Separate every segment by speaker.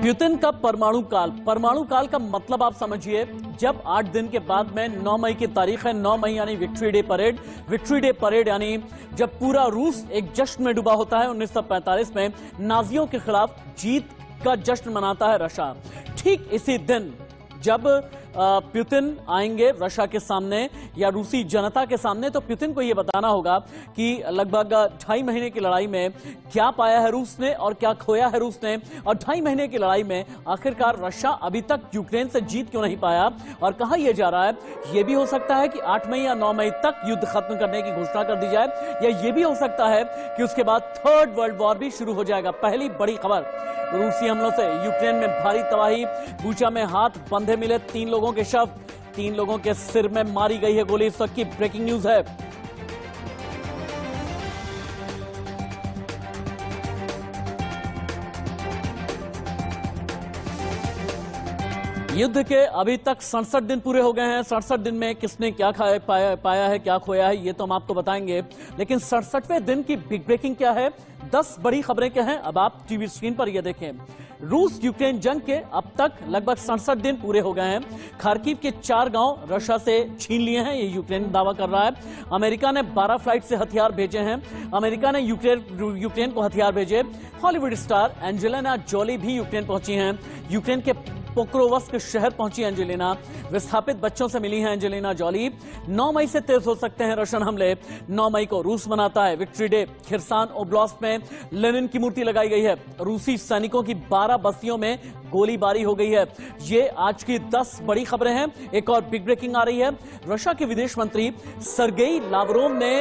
Speaker 1: Putin का परमाणु काल का मतलब आप समझिए, जब 8 दिन के बाद में 9 मई की तारीख है, 9 मई यानी विक्ट्री डे परेड यानी जब पूरा रूस एक जश्न में डूबा होता है। 1945 में नाजियों के खिलाफ जीत का जश्न मनाता है रशिया। ठीक इसी दिन जब पुतिन आएंगे रशिया के सामने या रूसी जनता के सामने, तो पुतिन को यह बताना होगा कि लगभग 2.5 महीने की लड़ाई में क्या पाया है रूस ने और क्या खोया है रूस ने, और 2.5 महीने की लड़ाई में आखिरकार रशिया अभी तक यूक्रेन से जीत क्यों नहीं पाया। और कहा यह जा रहा है, यह भी हो सकता है कि 8 मई या 9 मई तक युद्ध खत्म करने की घोषणा कर दी जाए, या यह भी हो सकता है कि उसके बाद 3rd वर्ल्ड वॉर भी शुरू हो जाएगा। पहली बड़ी खबर, रूसी हमलों से यूक्रेन में भारी तबाही, बूचा में हाथ बंधे मिले 3 लोगों के शव, 3 लोगों के सिर में मारी गई है गोली। इस वक्त की ब्रेकिंग न्यूज है। युद्ध के अभी तक 67 दिन पूरे हो गए हैं। 67 दिन में किसने क्या पाया है, क्या खोया है, ये तो हम आपको बताएंगे। लेकिन 67वें दिन की बिग ब्रेकिंग क्या है, 10 बड़ी खबरें क्या हैं, अब आप टीवी स्क्रीन पर ये देखें। रूस यूक्रेन जंग के अब तक लगभग 67 दिन पूरे हो गए हैं। खार्किव के 4 गांव रशिया से छीन लिए हैं, ये यूक्रेन दावा कर रहा है। अमेरिका ने 12 फ्लाइट से हथियार भेजे हैं। अमेरिका ने यूक्रेन को हथियार भेजे। हॉलीवुड स्टार एंजेलिना जॉली भी यूक्रेन पहुंची हैं। यूक्रेन के पोक्रोवस्क शहर पहुंची एंजेलिना। विस्थापित बच्चों से मिली हैं एंजेलिना जॉली। 9 मई से तेज हो सकते हैं रशियन हमले। 9 मई को रूस मनाता है विक्ट्री डे। खिरसान ओब्लास्ट में लेनिन की मूर्ति लगाई गई है। रूसी सैनिकों की 12 बस्तियों में गोलीबारी हो गई है। ये आज की 10 बड़ी खबरें हैं। एक और बिग ब्रेकिंग आ रही है। रशिया के विदेश मंत्री सर्गेई लावरोव ने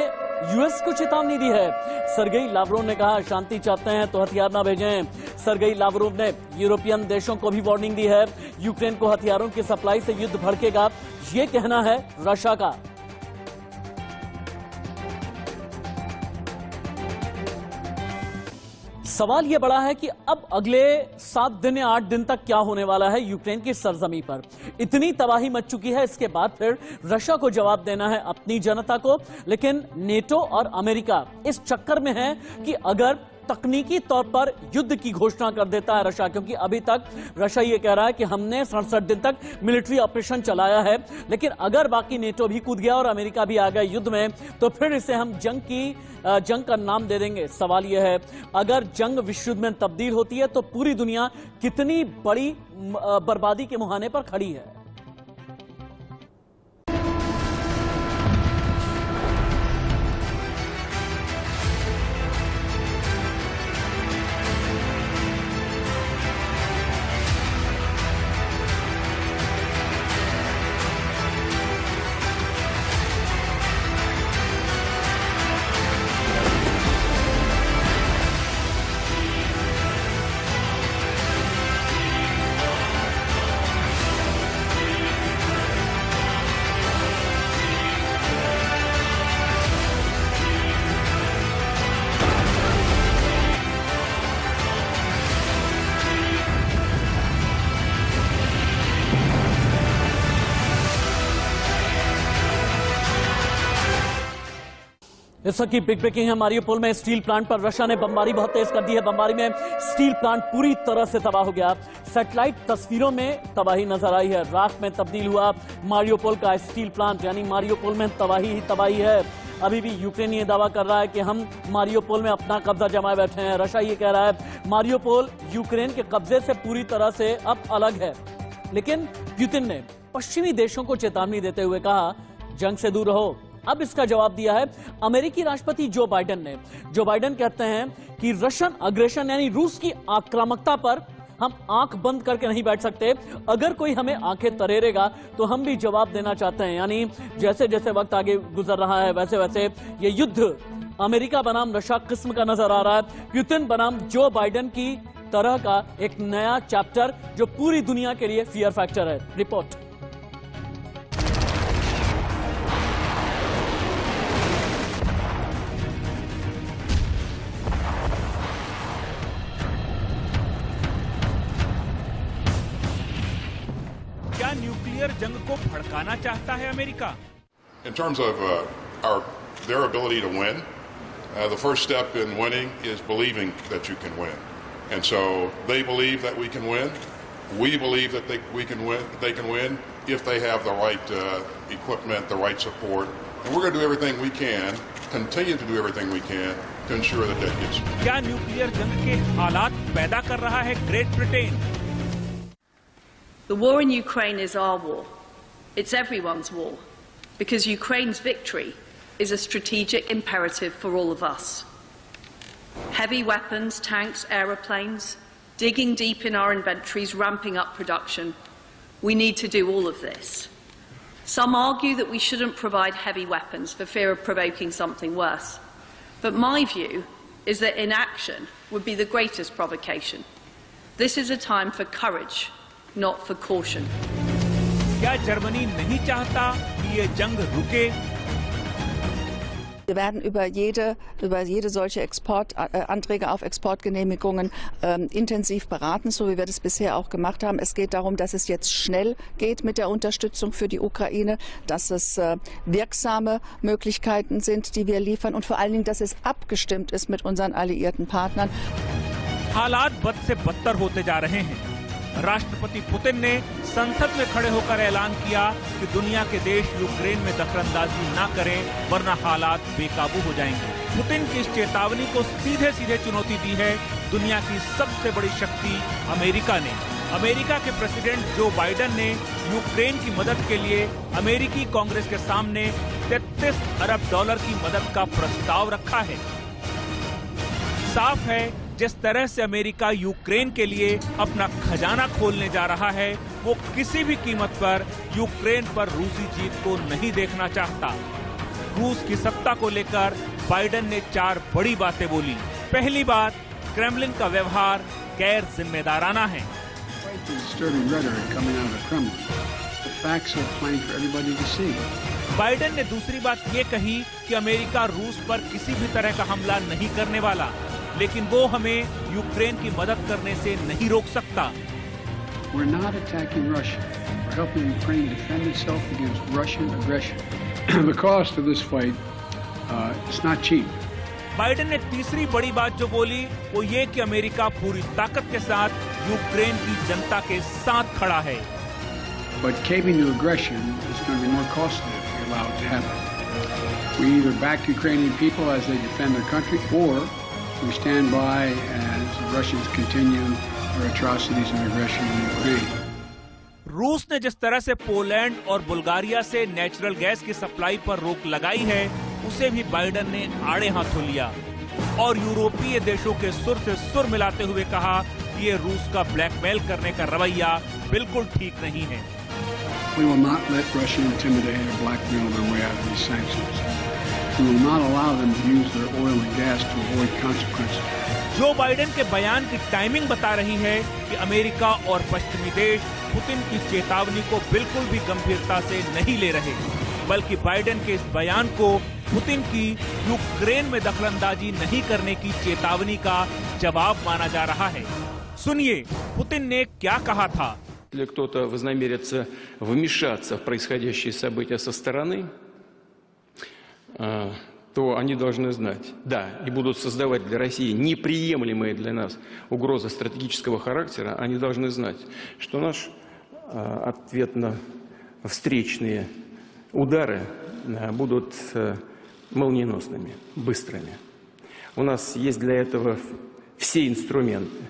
Speaker 1: यूएस को चेतावनी दी है। सर्गेई लावरोव ने कहा, शांति चाहते हैं तो हथियार ना भेजें। सर्गेई लावरोव ने यूरोपियन देशों को भी वार्निंग दी है। यूक्रेन को हथियारों की सप्लाई से युद्ध भड़केगा, ये कहना है रशिया का। सवाल यह बड़ा है कि अब अगले 7 दिन या 8 दिन तक क्या होने वाला है यूक्रेन की सरजमी पर। इतनी तबाही मच चुकी है, इसके बाद फिर रशिया को जवाब देना है अपनी जनता को। लेकिन नेटो और अमेरिका इस चक्कर में है कि अगर तकनीकी तौर पर युद्ध की घोषणा कर देता है रशिया, क्योंकि अभी तक रशिया ये कह रहा है कि हमने 67 दिन तक मिलिट्री ऑपरेशन चलाया है, लेकिन अगर बाकी नेटो भी कूद गया और अमेरिका भी आ गया युद्ध में, तो फिर इसे हम जंग का नाम दे देंगे। सवाल यह है, अगर जंग विश्व युद्ध में तब्दील होती है तो पूरी दुनिया कितनी बड़ी बर्बादी के मुहाने पर खड़ी है। इस वक्त की बिग ब्रेकिंग है। मारियोपोल में स्टील प्लांट पर रशिया ने बमबारी बहुत तेज कर दी है। बमबारी में स्टील प्लांट पूरी तरह से तबाह हो गया। सैटेलाइट तस्वीरों में तबाही नजर आई है। राख में तब्दील हुआ मारियोपोल का स्टील प्लांट, यानी मारियोपोल में तबाही ही तबाही है। अभी भी यूक्रेन ये दावा कर रहा है कि हम मारियोपोल में अपना कब्जा जमाए बैठे हैं। रशिया ये कह रहा है मारियोपोल यूक्रेन के कब्जे से पूरी तरह से अब अलग है। लेकिन पुतिन ने पश्चिमी देशों को चेतावनी देते हुए कहा, जंग से दूर रहो। अब इसका जवाब दिया है अमेरिकी राष्ट्रपति जो बाइडेन ने। जो बाइडेन कहते हैं कि रशियन अग्रेशन यानी रूस की आक्रामकता पर हम आंख बंद करके नहीं बैठ सकते। अगर कोई हमें आंखें तरेरेगा तो हम भी जवाब देना चाहते हैं। यानी जैसे जैसे वक्त आगे गुजर रहा है वैसे वैसे ये युद्ध अमेरिका बनाम रशिया किस्म का नजर आ रहा है। पुतिन बनाम जो बाइडेन की तरह का एक नया चैप्टर जो पूरी दुनिया के लिए फियर फैक्टर है। रिपोर्ट।
Speaker 2: क्या न्यूक्लियर जंग को भड़काना चाहता है America?
Speaker 3: In terms of their ability to win, the first step in winning is believing that you can win. And so they believe that we can win. We believe that we can win. They can win if they have the right equipment, the right support. And we're going to do everything we can, continue to do everything we can to ensure that that gets.
Speaker 2: क्या nuclear जंग के हालात पैदा कर रहा है great Britain?
Speaker 4: The war in Ukraine is our war. It's everyone's war, because Ukraine's victory is a strategic imperative for all of us. Heavy weapons, tanks, aeroplanes, digging deep in our inventories, ramping up production. We need to do all of this. Some argue that we shouldn't provide heavy weapons for fear of provoking something worse. But my view is that inaction would be the greatest provocation. This is a time for courage, not for caution.
Speaker 2: क्या Germany नहीं चाहता कि ये जंग रुके?
Speaker 5: Wir werden über jede solche Anträge auf Exportgenehmigungen intensiv beraten, so wie wir das bisher auch gemacht haben. Es geht darum, dass es jetzt schnell geht mit der Unterstützung für die Ukraine, dass es wirksame Möglichkeiten sind, die wir liefern und vor allen Dingen, dass es abgestimmt ist mit unseren alliierten Partnern.
Speaker 2: हालात बद से बदतर होते जा रहे हैं। राष्ट्रपति Putin ने संसद में खड़े होकर ऐलान किया कि दुनिया के देश यूक्रेन में दखलंदाजी न करें वरना हालात बेकाबू हो जाएंगे। पुतिन की इस चेतावनी को सीधे सीधे चुनौती दी है दुनिया की सबसे बड़ी शक्ति अमेरिका ने। अमेरिका के प्रेसिडेंट जो बाइडेन ने यूक्रेन की मदद के लिए अमेरिकी कांग्रेस के सामने $33 अरब की मदद का प्रस्ताव रखा है। साफ है जिस तरह से अमेरिका यूक्रेन के लिए अपना खजाना खोलने जा रहा है, वो किसी भी कीमत पर यूक्रेन पर रूसी जीत को नहीं देखना चाहता। रूस की सत्ता को लेकर बाइडेन ने 4 बड़ी बातें बोली। पहली बात, क्रेमलिन का व्यवहार गैर जिम्मेदाराना है। बाइडेन ने दूसरी बात ये कही कि अमेरिका रूस पर किसी भी तरह का हमला नहीं करने वाला, लेकिन वो हमें यूक्रेन की मदद करने से नहीं रोक सकता।
Speaker 6: We're not attacking Russia. We're helping Ukraine defend itself against Russian aggression. The cost of this fight is not cheap.
Speaker 2: Biden ने तीसरी बड़ी बात जो बोली वो ये कि अमेरिका पूरी ताकत के साथ यूक्रेन की जनता के साथ खड़ा है।
Speaker 6: But caving to aggression is going to be more costly if we allow it to happen. We either back Ukrainian people as they defend their country, or we stand by as the Russians continue their atrocities and aggression in Ukraine.
Speaker 2: रूस ने जिस तरह से Poland और Bulgaria से natural gas की supply पर रोक लगाई है, उसे भी बाइडेन ने आड़े हाथों लिया और यूरोपीय देशों के सुर से सुर मिलाते हुए कहा कि ये रूस का ब्लैकमेल करने का रवैया बिल्कुल ठीक नहीं है।
Speaker 6: We will not let Russia intimidate or blackmail their way out of these sanctions. We will not allow them to use their oil and gas to avoid consequences.
Speaker 2: Joe Biden के बयान की टाइमिंग बता रही है कि America और पश्चिमी देश पुतिन की चेतावनी को बिल्कुल भी गंभीरता से नहीं ले रहे, बल्कि बाइडेन के इस बयान को पुतिन की यूक्रेन में दखलंदाजी नहीं करने की चेतावनी का जवाब माना जा रहा है। सुनिए पुतिन ने क्या कहा था।
Speaker 7: Если кто-то вознамерится вмешаться в происходящие события со стороны, то они должны знать, да, и будут создавать для России неприемлемые для нас угрозы стратегического характера, они должны знать, что наш ответно-встречные удары будут молниеносными, быстрыми. У нас есть для этого все инструменты,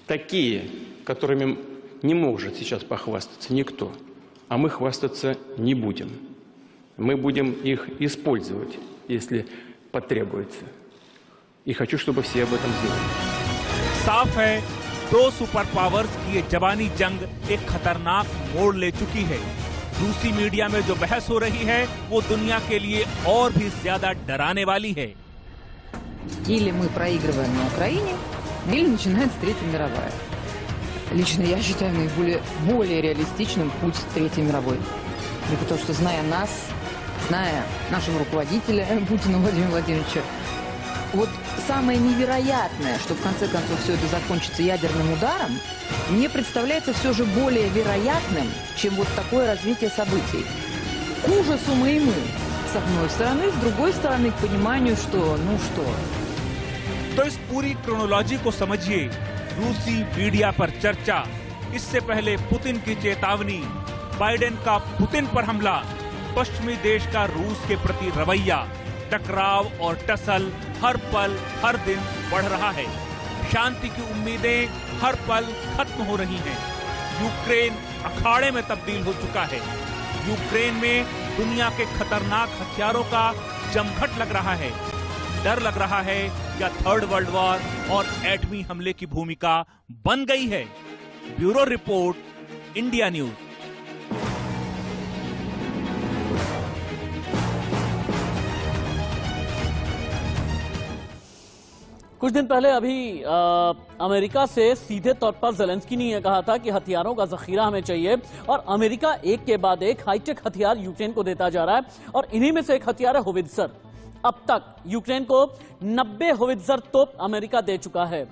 Speaker 7: такие, которыми не может сейчас похвастаться никто, а мы хвастаться не будем. Мы будем их использовать, если потребуется. И хочу, чтобы все об этом знали.
Speaker 2: साफ है, 2 सुपर पावर्स की ये जवानी जंग एक खतरनाक मोड़ ले चुकी है। रूसी मीडिया में जो बहस हो रही है, वो दुनिया के लिए और भी ज्यादा डराने वाली है।
Speaker 8: Или мы проигрываем на Украине, или начинается Третья мировая. Лично я считаю более реалистичным путь Третьей мировой. Потому что, зная нас, зная нашего руководителя Путина Владимира Владимировича, вот самое невероятное, что в конце концов все это закончится ядерным ударом, мне представляется все же более вероятным, чем вот такое развитие событий. К ужасу моему, с одной стороны, с другой стороны, к пониманию, что, ну что.
Speaker 2: तो इस पूरी क्रोनोलॉजी को समझिए। रूसी मीडिया पर चर्चा, इससे पहले पुतिन की चेतावनी, बाइडेन का पुतिन पर हमला, पश्चिमी देश का रूस के प्रति रवैया, टकराव और टसल हर पल हर दिन बढ़ रहा है। शांति की उम्मीदें हर पल खत्म हो रही हैं। यूक्रेन अखाड़े में तब्दील हो चुका है। यूक्रेन में दुनिया के खतरनाक हथियारों का जमघट लग रहा है। डर लग रहा है क्या थर्ड वर्ल्ड वॉर और एटमी हमले की भूमिका बन गई है। Bureau report, India news.
Speaker 1: कुछ दिन पहले अभी अमेरिका से सीधे तौर पर ज़ेलेंस्की ने यह कहा था कि हथियारों का जखीरा हमें चाहिए, और अमेरिका एक के बाद एक हाईटेक हथियार यूक्रेन को देता जा रहा है, और इन्हीं में से एक हथियार है होवित्जर। अब तक यूक्रेन को 90 होवित्जर तोप अमेरिका दे चुका है।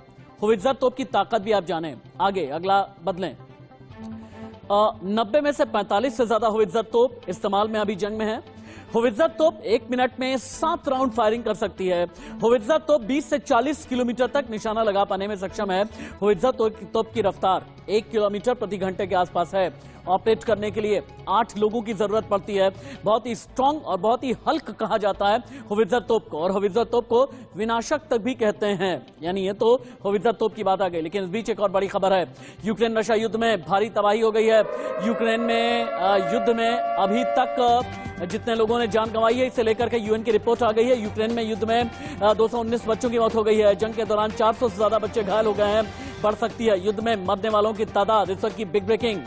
Speaker 1: होवित्जर तोप की ताकत भी आप जाने। आगे अगला बदलें। 90 में से 45 से ज्यादा होवित्जर तोप इस्तेमाल में अभी जंग में है। होवित्जर तोप 1 मिनट में 7 राउंड फायरिंग कर सकती है। होवित्जर तोप 20 से 40 किलोमीटर तक निशाना लगा पाने में सक्षम है। होवित्जर तोप की रफ्तार 1 किलोमीटर प्रति घंटे के आसपास है। ऑपरेट करने के लिए 8 लोगों की जरूरत पड़ती है। बहुत ही स्ट्रांग और बहुत ही हल्क कहा जाता है होवित्जर तोप को, और होवित्जर तोप को विनाशक तक भी कहते हैं। यानी ये तो होवित्जर तोप की बात आ गई। लेकिन इस बीच एक और बड़ी खबर है। यूक्रेन रशिया युद्ध में भारी तबाही हो गई है। यूक्रेन में युद्ध में अभी तक जितने लोगों ने जान गंवाई है, इसे लेकर के यूएन की रिपोर्ट आ गई है। यूक्रेन में युद्ध में 219 बच्चों की मौत हो गई है। जंग के दौरान 400 से ज्यादा बच्चे घायल हो गए हैं। बढ़ सकती है युद्ध में मरने वालों की तादाद। इस वक्त की बिग ब्रेकिंग।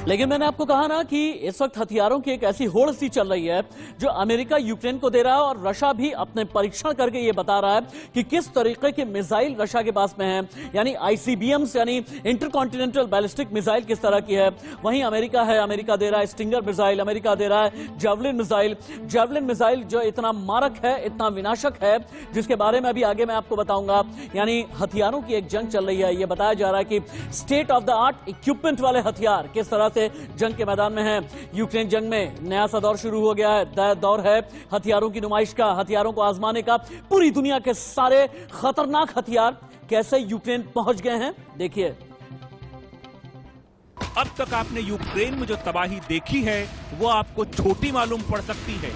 Speaker 1: लेकिन मैंने आपको कहा ना कि इस वक्त हथियारों की एक ऐसी होड़ सी चल रही है जो अमेरिका यूक्रेन को दे रहा है, और रशिया भी अपने परीक्षण करके ये बता रहा है कि किस तरीके के मिसाइल रशिया के पास में है। यानी आईसीबीएम्स यानी इंटरकॉन्टिनेंटल बैलिस्टिक मिसाइल किस तरह की है। वहीं अमेरिका है, अमेरिका दे रहा है स्टिंगर मिसाइल, अमेरिका दे रहा है जेवलिन मिसाइल। जेवलिन मिसाइल जो इतना मारक है, इतना विनाशक है, जिसके बारे में अभी आगे मैं आपको बताऊंगा। यानी हथियारों की एक जंग चल रही है। यह बताया जा रहा है कि state of the art equipment वाले हथियार किस तरह जंग के मैदान में है। यूक्रेन जंग में नया सा दौर शुरू हो गया है। दौर है हथियारों की नुमाइश का, हथियारों को आजमाने का। पूरी दुनिया के सारे खतरनाक हथियार कैसे यूक्रेन पहुंच गए हैं, देखिए।
Speaker 2: अब तक आपने यूक्रेन में जो तबाही देखी है वो आपको छोटी मालूम पड़ सकती है।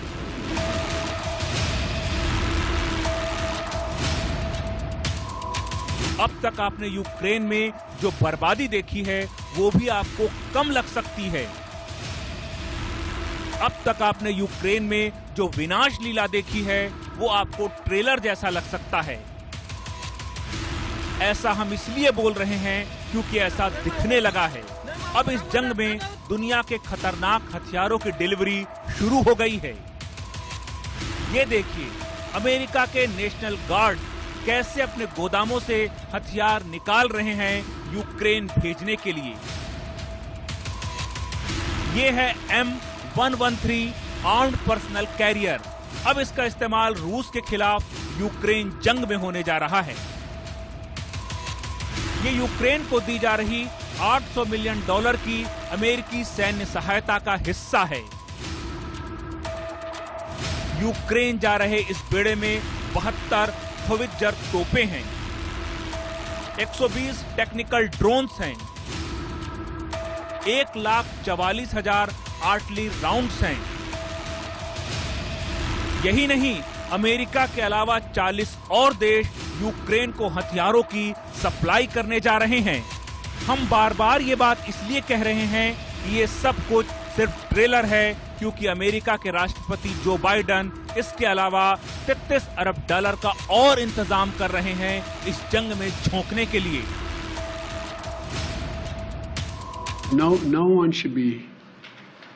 Speaker 2: अब तक आपने यूक्रेन में जो बर्बादी देखी है वो भी आपको कम लग सकती है। अब तक आपने यूक्रेन में जो विनाश लीला देखी है वो आपको ट्रेलर जैसा लग सकता है। ऐसा हम इसलिए बोल रहे हैं क्योंकि ऐसा दिखने लगा है। अब इस जंग में दुनिया के खतरनाक हथियारों की डिलीवरी शुरू हो गई है। ये देखिए, अमेरिका के नेशनल गार्ड कैसे अपने गोदामों से हथियार निकाल रहे हैं यूक्रेन भेजने के लिए। ये है M113 आर्म्ड पर्सनल कैरियर। अब इसका इस्तेमाल रूस के खिलाफ यूक्रेन जंग में होने जा रहा है। ये यूक्रेन को दी जा रही $800 मिलियन की अमेरिकी सैन्य सहायता का हिस्सा है। यूक्रेन जा रहे इस बेड़े में 72 होवित्जर तोपें हैं, 120 टेक्निकल ड्रोन्स हैं, 1,44,000 आर्टिलरी राउंड्स हैं। यही नहीं, अमेरिका के अलावा 40 और देश यूक्रेन को हथियारों की सप्लाई करने जा रहे हैं। हम बार बार ये बात इसलिए कह रहे हैं कि ये सब कुछ सिर्फ ट्रेलर है, क्योंकि अमेरिका के राष्ट्रपति जो बाइडन इसके अलावा $33 अरब का और इंतजाम कर रहे हैं इस जंग में झोंकने के लिए।
Speaker 6: No one should be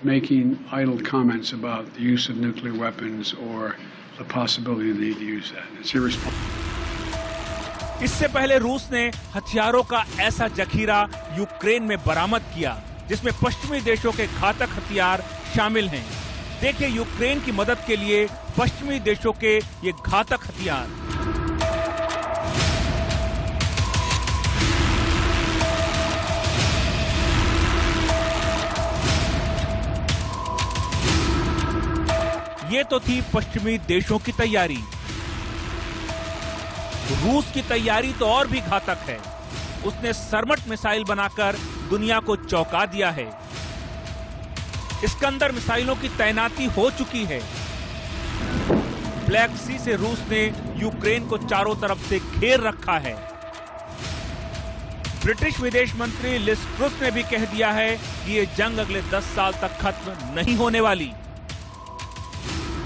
Speaker 6: making idle comments about the use of nuclear weapons or the possibility they need to use that. It's irresponsible.
Speaker 2: इससे पहले रूस ने हथियारों का ऐसा जखीरा यूक्रेन में बरामद किया जिसमें पश्चिमी देशों के घातक हथियार शामिल हैं। देखिए यूक्रेन की मदद के लिए पश्चिमी देशों के ये घातक हथियार। ये तो थी पश्चिमी देशों की तैयारी। रूस की तैयारी तो और भी घातक है। उसने सरमट मिसाइल बनाकर दुनिया को चौंका दिया है। इस्कंदर मिसाइलों की तैनाती हो चुकी है। ब्लैक सी से रूस ने यूक्रेन को चारों तरफ से घेर रखा है। ब्रिटिश विदेश मंत्री लिज ट्रुस ने भी कह दिया है कि ये जंग अगले 10 साल तक खत्म नहीं होने वाली।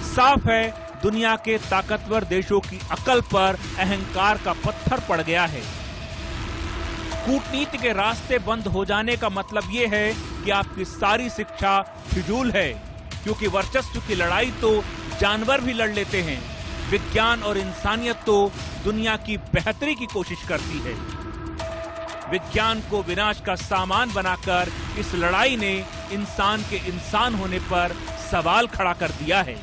Speaker 2: साफ है, दुनिया के ताकतवर देशों की अकल पर अहंकार का पत्थर पड़ गया है। कूटनीति के रास्ते बंद हो जाने का मतलब यह है कि आपकी सारी शिक्षा फिजूल है, क्योंकि वर्चस्व की लड़ाई तो जानवर भी लड़ लेते हैं। विज्ञान और इंसानियत तो दुनिया की बेहतरी की कोशिश करती है। विज्ञान को विनाश का सामान बनाकर इस लड़ाई ने इंसान के इंसान होने पर सवाल खड़ा कर दिया है।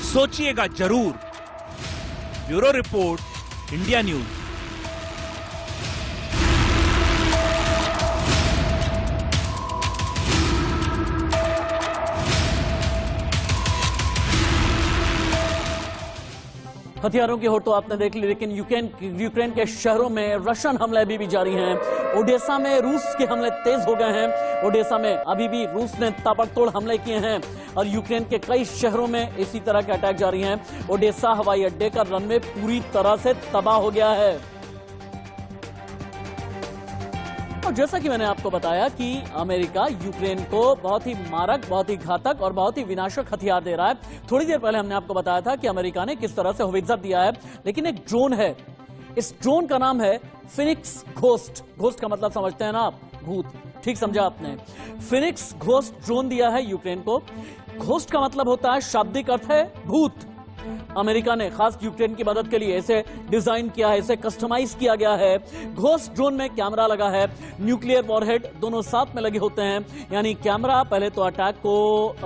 Speaker 2: सोचिएगा जरूर। Bureau report, India news.
Speaker 1: हथियारों की होड़ तो आपने देख ली, लेकिन यूक्रेन के शहरों में रशियन हमले अभी भी जारी हैं। ओडेसा में रूस के हमले तेज हो गए हैं। ओडेसा में अभी भी रूस ने ताबड़तोड़ हमले किए हैं और यूक्रेन के कई शहरों में इसी तरह के अटैक जारी हैं। ओडेसा हवाई अड्डे का रनवे पूरी तरह से तबाह हो गया है। और जैसा कि मैंने आपको बताया कि अमेरिका यूक्रेन को बहुत ही मारक, बहुत ही घातक और बहुत ही विनाशक हथियार दे रहा है। थोड़ी देर पहले हमने आपको बताया था कि अमेरिका ने किस तरह से हवित्ज़र दिया है, लेकिन एक ड्रोन है। इस ड्रोन का नाम है फिनिक्स घोस्ट। घोस्ट का मतलब समझते हैं ना आप, भूत। ठीक समझा आपने। फिनिक्स घोस्ट ड्रोन दिया है यूक्रेन को। घोस्ट का मतलब होता है, शाब्दिक अर्थ है भूत। अमेरिका ने खास यूक्रेन की मदद के लिए इसे डिजाइन किया है, इसे कस्टमाइज किया गया है। घोस्ट ड्रोन में कैमरा लगा है, न्यूक्लियर वॉरहेड दोनों साथ में लगे होते हैं। यानी कैमरा पहले तो अटैक को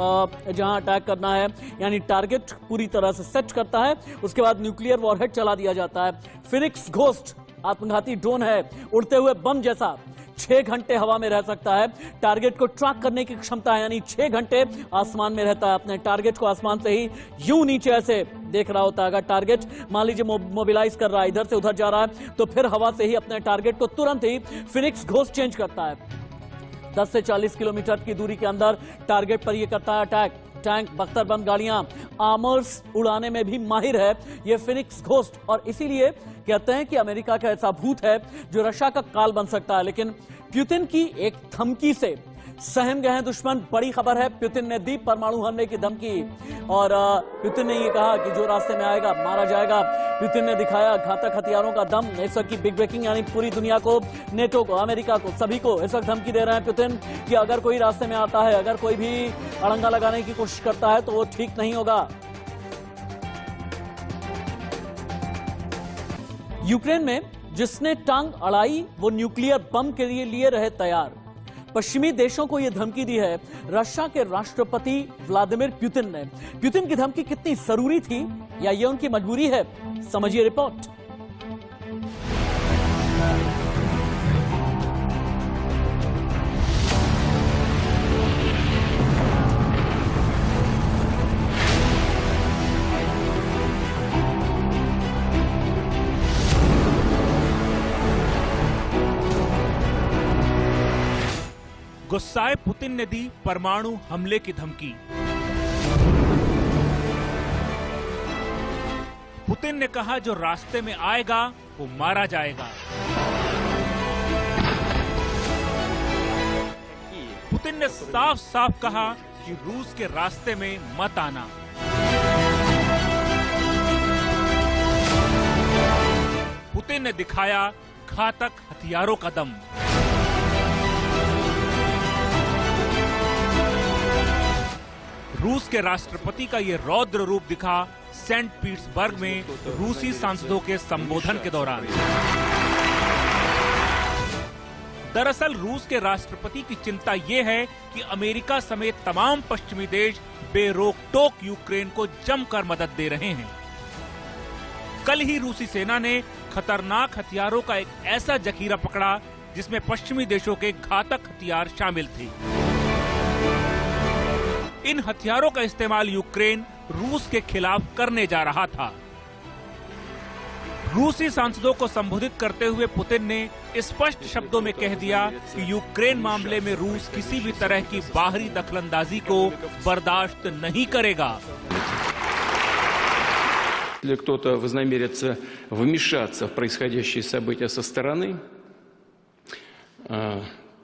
Speaker 1: जहां अटैक करना है यानी टारगेट पूरी तरह से सेट करता है, उसके बाद न्यूक्लियर वॉरहेड चला दिया जाता है। फिनिक्स घोस्ट आत्मघाती ड्रोन है, उड़ते हुए बम जैसा। 6 घंटे हवा में रह सकता है। टारगेट को ट्रैक करने की क्षमता है, यानी 6 घंटे आसमान में रहता है। अपने टारगेट को आसमान से ही यूं नीचे ऐसे देख रहा होता है। अगर टारगेट मान लीजिए मोबिलाइज कर रहा है, इधर से उधर जा रहा है, तो फिर हवा से ही अपने टारगेट को तुरंत ही फिनिक्स घोस्ट चेंज करता है। 10 से 40 किलोमीटर की दूरी के अंदर टारगेट पर यह करता है अटैक। टैंक, बख्तरबंद गाड़ियां, आर्मर्स उड़ाने में भी माहिर है ये फिनिक्स घोस्ट। और इसीलिए कहते हैं कि अमेरिका का ऐसा भूत है जो रशिया का काल बन सकता है। लेकिन पुतिन की एक धमकी से सहम गए हैं दुश्मन। बड़ी खबर है, पुतिन ने दी परमाणु हमले की धमकी और पुतिन ने ये कहा कि जो रास्ते में आएगा मारा जाएगा। पुतिन ने दिखाया घातक हथियारों का दम। इस वक्त की बिग ब्रेकिंग, यानी पूरी दुनिया को, नेटो को, अमेरिका को, सभी को इस वक्त धमकी दे रहे हैं पुतिन कि अगर कोई रास्ते में आता है, अगर कोई भी अड़ंगा लगाने की कोशिश करता है तो वो ठीक नहीं होगा। यूक्रेन में जिसने टांग अड़ाई वो न्यूक्लियर बम के लिए रहे तैयार। पश्चिमी देशों को यह धमकी दी है रशिया के राष्ट्रपति व्लादिमीर पुतिन ने। पुतिन की धमकी कितनी जरूरी थी या ये उनकी मजबूरी है, समझिए रिपोर्ट।
Speaker 2: गुस्साए पुतिन ने दी परमाणु हमले की धमकी। पुतिन ने कहा जो रास्ते में आएगा वो मारा जाएगा। पुतिन ने साफ साफ कहा कि रूस के रास्ते में मत आना। पुतिन ने दिखाया घातक हथियारों का दम। रूस के राष्ट्रपति का ये रौद्र रूप दिखा सेंट पीटर्सबर्ग में रूसी सांसदों के संबोधन के दौरान। दरअसल रूस के राष्ट्रपति की चिंता ये है कि अमेरिका समेत तमाम पश्चिमी देश बेरोक-टोक यूक्रेन को जमकर मदद दे रहे हैं। कल ही रूसी सेना ने खतरनाक हथियारों का एक ऐसा जखीरा पकड़ा जिसमें पश्चिमी देशों के घातक हथियार शामिल थे। इन हथियारों का इस्तेमाल यूक्रेन रूस के खिलाफ करने जा रहा था। रूसी सांसदों को संबोधित करते हुए पुतिन ने स्पष्ट शब्दों में कह दिया कि यूक्रेन मामले में रूस किसी भी तरह की बाहरी दखलंदाजी को बर्दाश्त नहीं करेगा।
Speaker 7: Если кто-то вознамерится вмешаться в происходящие события со стороны,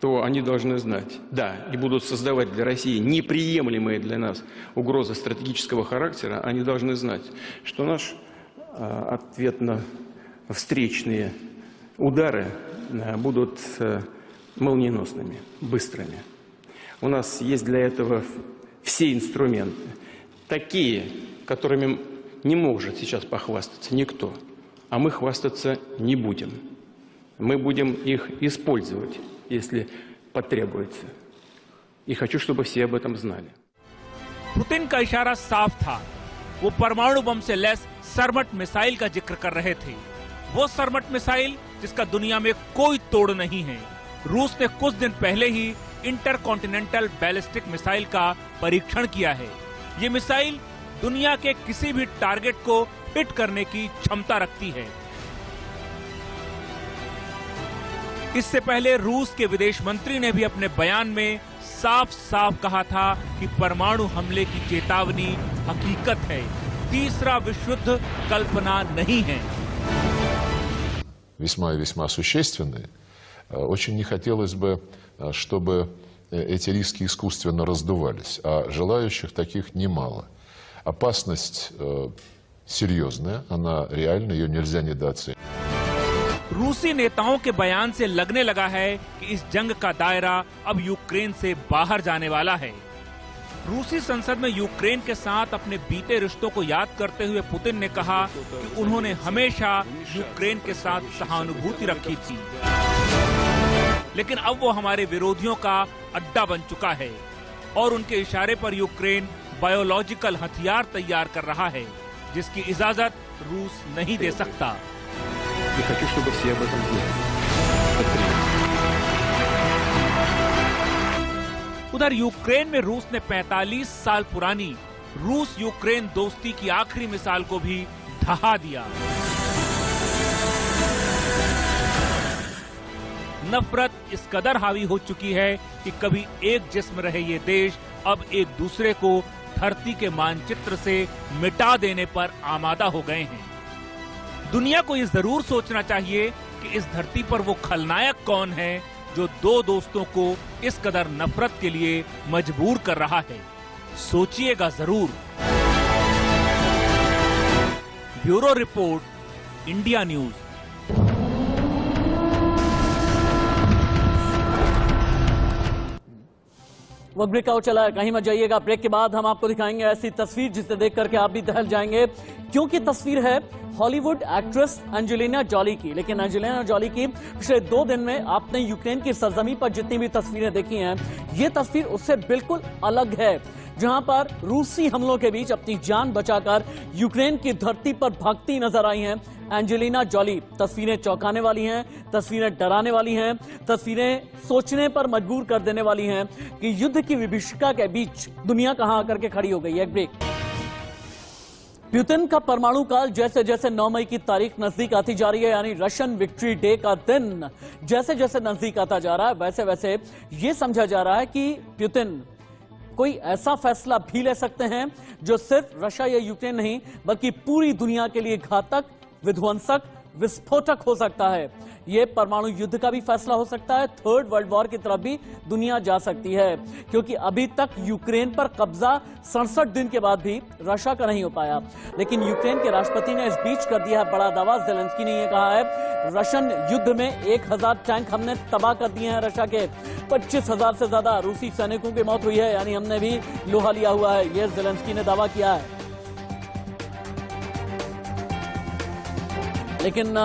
Speaker 7: то они должны знать, да, и будут создавать для России неприемлемые для нас угрозы стратегического характера, они должны знать, что наш ответно-встречные удары будут молниеносными, быстрыми. У нас есть для этого все инструменты, такие, которыми не может сейчас похвастаться никто, а мы хвастаться не будем. Мы будем их использовать, если потребуется. И хочу, чтобы все об этом знали.
Speaker 2: पुतिन का इशारा साफ था। वो परमाणु बम से लैस सरमट मिसाइल का जिक्र कर रहे थे। वो सरमट मिसाइल जिसका दुनिया में कोई तोड़ नहीं है। रूस ने कुछ दिन पहले ही इंटरकॉन्टिनेंटल बैलिस्टिक मिसाइल का परीक्षण किया है। ये मिसाइल दुनिया के किसी भी टारगेट को हिट करने की क्षमता रखती है। इससे पहले रूस के विदेश मंत्री ने भी अपने बयान में साफ साफ कहा था कि परमाणु हमले की चेतावनी हकीकत है, तीसरा विश्व युद्ध कल्पना नहीं है।
Speaker 9: Весьма и весьма существенные. Очень не хотелось бы, чтобы эти риски искусственно раздувались, а желающих таких немало. Опасность серьезная, она реальна, ее нельзя недооценивать.
Speaker 2: रूसी नेताओं के बयान से लगने लगा है कि इस जंग का दायरा अब यूक्रेन से बाहर जाने वाला है। रूसी संसद में यूक्रेन के साथ अपने बीते रिश्तों को याद करते हुए पुतिन ने कहा कि उन्होंने हमेशा यूक्रेन के साथ सहानुभूति रखी थी, लेकिन अब वो हमारे विरोधियों का अड्डा बन चुका है और उनके इशारे पर यूक्रेन बायोलॉजिकल हथियार तैयार कर रहा है, जिसकी इजाजत रूस नहीं दे सकता।
Speaker 7: И хочу, чтобы все об этом знали.
Speaker 2: उधर यूक्रेन में रूस ने 45 साल पुरानी रूस यूक्रेन दोस्ती की आखिरी मिसाल को भी ढहा दिया। नफरत इस कदर हावी हो चुकी है कि कभी एक जिस्म रहे ये देश अब एक दूसरे को धरती के मानचित्र से मिटा देने पर आमादा हो गए हैं। दुनिया को ये जरूर सोचना चाहिए कि इस धरती पर वो खलनायक कौन है जो दो दोस्तों को इस कदर नफरत के लिए मजबूर कर रहा है। सोचिएगा जरूर। Bureau report, India news.
Speaker 1: वक्त ब्रेक आउट चला है, कहीं मत जाइएगा। ब्रेक के बाद हम आपको दिखाएंगे ऐसी तस्वीर जिसे देख करके आप भी दहल जाएंगे, क्योंकि तस्वीर है हॉलीवुड एक्ट्रेस एंजेलिना जॉली की। लेकिन एंजेलिना जॉली की पिछले 2 दिन में आपने यूक्रेन की सरजमी पर जितनी भी तस्वीरें देखी हैं, ये तस्वीर उससे बिल्कुल अलग है, जहां पर रूसी हमलों के बीच अपनी जान बचाकर यूक्रेन की धरती पर भागती नजर आई हैं एंजेलिना जॉली। तस्वीरें चौंकाने वाली हैं, तस्वीरें डराने वाली हैं, तस्वीरें सोचने पर मजबूर कर देने वाली हैं कि युद्ध की विभीषिका के बीच दुनिया कहां आकर के खड़ी हो गई है। एक ब्रेक। पुतिन का परमाणु काल जैसे जैसे 9 मई की तारीख नजदीक आती जा रही है, यानी रशियन विक्ट्री डे का दिन जैसे जैसे नजदीक आता जा रहा है, वैसे वैसे ये समझा जा रहा है कि पुतिन कोई ऐसा फैसला भी ले सकते हैं जो सिर्फ रशिया या यूक्रेन नहीं बल्कि पूरी दुनिया के लिए घातक, विध्वंसक, विस्फोटक हो सकता है। यह परमाणु युद्ध का भी फैसला हो सकता है। 3rd वर्ल्ड वॉर की तरफ भी दुनिया जा सकती है, क्योंकि अभी तक यूक्रेन पर कब्जा 67 दिन के बाद भी रशिया का नहीं हो पाया। लेकिन यूक्रेन के राष्ट्रपति ने इस बीच कर दिया है बड़ा दावा। जेलेंस्की ने यह कहा है, रशियन युद्ध में 1000 टैंक हमने तबाह कर दिए हैं। रशिया के 25,000 से ज्यादा रूसी सैनिकों की मौत हुई है, यानी हमने भी लोहा लिया हुआ है। यह जेलेंस्की ने दावा किया है। लेकिन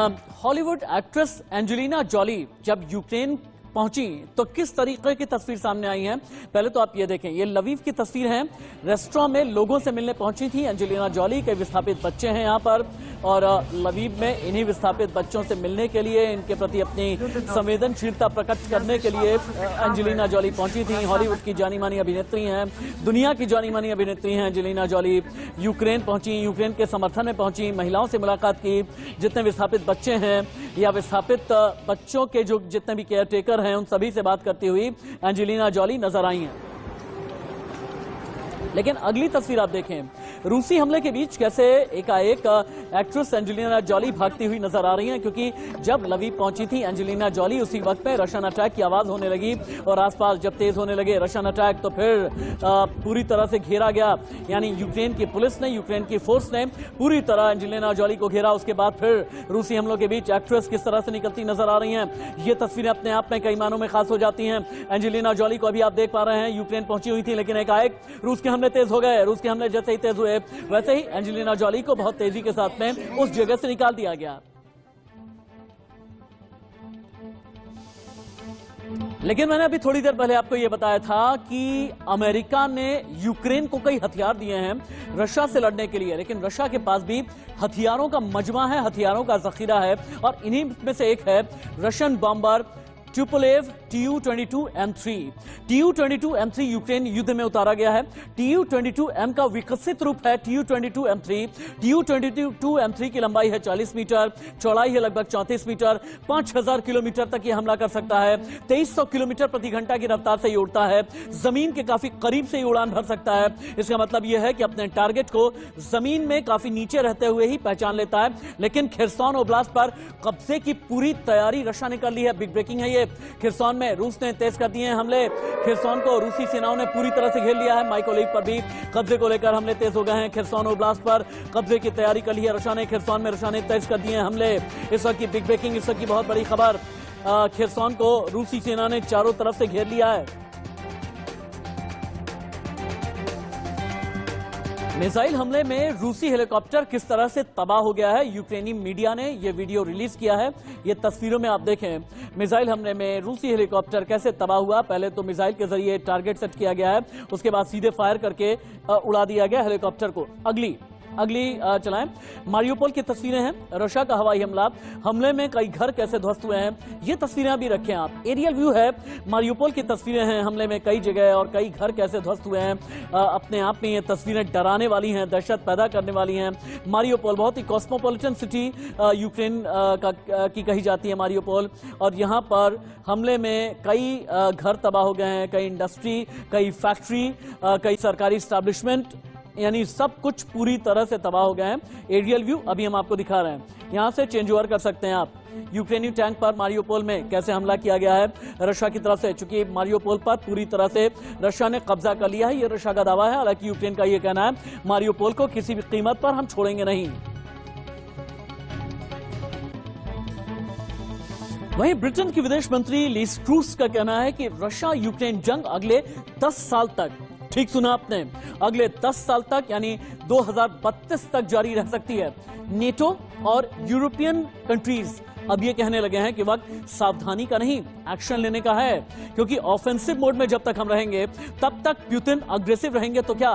Speaker 1: हॉलीवुड एक्ट्रेस एंजेलिना जॉली जब यूक्रेन पहुंची तो किस तरीके की तस्वीर सामने आई है, पहले तो आप ये देखें। ये लवीव की तस्वीर है। रेस्टोरेंट में लोगों से मिलने पहुंची थी एंजेलिना जॉली। कई विस्थापित बच्चे हैं यहाँ पर। और लवीव में इन्हीं विस्थापित बच्चों से मिलने के लिए, इनके प्रति अपनी संवेदनशीलता प्रकट करने के लिए एंजेलिना जॉली पहुंची थी। हॉलीवुड की जानी मानी अभिनेत्री हैं, दुनिया की जानी मानी अभिनेत्री हैं एंजेलिना जॉली। यूक्रेन पहुंची, यूक्रेन के समर्थन में पहुंची, महिलाओं से मुलाकात की, जितने विस्थापित बच्चे हैं या विस्थापित बच्चों के जो जितने भी केयर टेकर हैं उन सभी से बात करती हुई एंजेलिना जॉली नजर आई हैं। लेकिन अगली तस्वीर आप देखें, रूसी हमले के बीच कैसे एकाएक एक्ट्रेस एंजेलिना जॉली भागती हुई नजर आ रही हैं, क्योंकि जब लवीव पहुंची थी एंजेलिना जॉली उसी वक्त में रशियन अटैक की आवाज होने लगी और आसपास जब तेज होने लगे रशियन अटैक तो फिर पूरी तरह से घेरा गया। यानी यूक्रेन की पुलिस ने, यूक्रेन की फोर्स ने पूरी तरह एंजेलिना जॉली को घेरा। उसके बाद फिर रूसी हमलों के बीच एक्ट्रेस किस तरह से निकलती नजर आ रही हैं, ये तस्वीरें अपने आप में कई मानों में खास हो जाती हैं। एंजेलिना जॉली को अभी आप देख पा रहे हैं, यूक्रेन पहुंची हुई थी, लेकिन एकाएक रूस के हमले तेज हो गए। रूस के हमले जैसे ही तेज हुए वैसे ही एंजेलिना जॉली को बहुत तेजी के साथ में उस जगह से निकाल दिया गया। लेकिन मैंने अभी थोड़ी देर पहले आपको यह बताया था कि अमेरिका ने यूक्रेन को कई हथियार दिए हैं रशिया से लड़ने के लिए, लेकिन रशिया के पास भी हथियारों का मजमा है, हथियारों का जखीरा है और इन्हीं में से एक है Russian bomber ट्यूपोलेव Tu-22M3। Tu-22M3 Ukraine युद्ध में उतारा गया है। Tu-22M का विकसित रूप है Tu-22M3। Tu-22M3 की लंबाई है 40 मीटर, चौड़ाई है लगभग 34 मीटर, 5000 किलोमीटर तक ये हमला कर सकता है। 2300 किलोमीटर प्रति घंटा की रफ्तार से ये उड़ता है। जमीन के काफी करीब से ये उड़ान भर सकता है। इसका मतलब यह है कि अपने टारगेट को जमीन में काफी नीचे रहते हुए ही पहचान लेता है। लेकिन खिर्सोन ओब्लास्ट पर कब्जे की पूरी तैयारी रशिया ने कर ली है। बिग ब्रेकिंग है ये। खिर्सोन में रूस ने तेज कर दिए हैं हमले। खिर्सोन को रूसी सेनाओं ने पूरी तरह से घेर लिया है। माइकोलेव पर भी कब्जे को लेकर हमले तेज हो गए हैं। खिर्सोन ओब्लास्ट पर कब्जे की तैयारी कर ली है रशिया ने। खिर्सोन में रशिया ने तेज कर दिए हैं हमले। इस वक्त की बिग ब्रेकिंग, इस वक्त की बहुत बड़ी खबर, खिर्सोन को रूसी सेना ने चारों तरफ से घेर लिया है। मिसाइल हमले में रूसी हेलीकॉप्टर किस तरह से तबाह हो गया है, यूक्रेनी मीडिया ने यह वीडियो रिलीज किया है। ये तस्वीरों में आप देखें मिसाइल हमले में रूसी हेलीकॉप्टर कैसे तबाह हुआ। पहले तो मिसाइल के जरिए टारगेट सेट किया गया है, उसके बाद सीधे फायर करके उड़ा दिया गया हेलीकॉप्टर को। अगली चलाएं। मारियोपोल की तस्वीरें हैं, रशिया का हवाई हमले में कई घर कैसे ध्वस्त हुए हैं, ये तस्वीरें भी रखें आप। एरियल व्यू है, मारियोपोल की तस्वीरें हैं, हमले में कई जगह और कई घर कैसे ध्वस्त हुए हैं। अपने आप में ये तस्वीरें डराने वाली हैं, दहशत पैदा करने वाली हैं। मारियोपोल बहुत ही कॉस्मोपॉलिटन सिटी यूक्रेन की कही जाती है मारियोपोल, और यहाँ पर हमले में कई घर तबाह हो गए हैं, कई इंडस्ट्री, कई फैक्ट्री, कई सरकारी स्टैब्लिशमेंट, यानी सब कुछ पूरी तरह से तबाह हो गए हैं। एरियल व्यू अभी हम आपको दिखा रहे हैं, यहां से चेंज ओवर कर सकते हैं आप। यूक्रेनी टैंक पर मारियोपोल में कैसे हमला किया गया है रशिया की तरफ से, चूंकि मारियोपोल पर पूरी तरह से रशिया ने कब्जा कर लिया है, यह रशिया का दावा है। हालांकि यूक्रेन का यह कहना है मारियोपोल को किसी भी कीमत पर हम छोड़ेंगे नहीं। वहीं ब्रिटेन की विदेश मंत्री लीज ट्रूस का कहना है कि रशिया यूक्रेन जंग अगले 10 साल तक, ठीक सुना आपने, अगले 10 साल तक यानी 2032 तक जारी रह सकती है। नेटो और यूरोपियन कंट्रीज अब ये कहने लगे हैं कि वक्त सावधानी का नहीं, एक्शन लेने का है, क्योंकि ऑफेंसिव मोड में जब तक हम रहेंगे तब तक पुतिन अग्रेसिव रहेंगे। तो क्या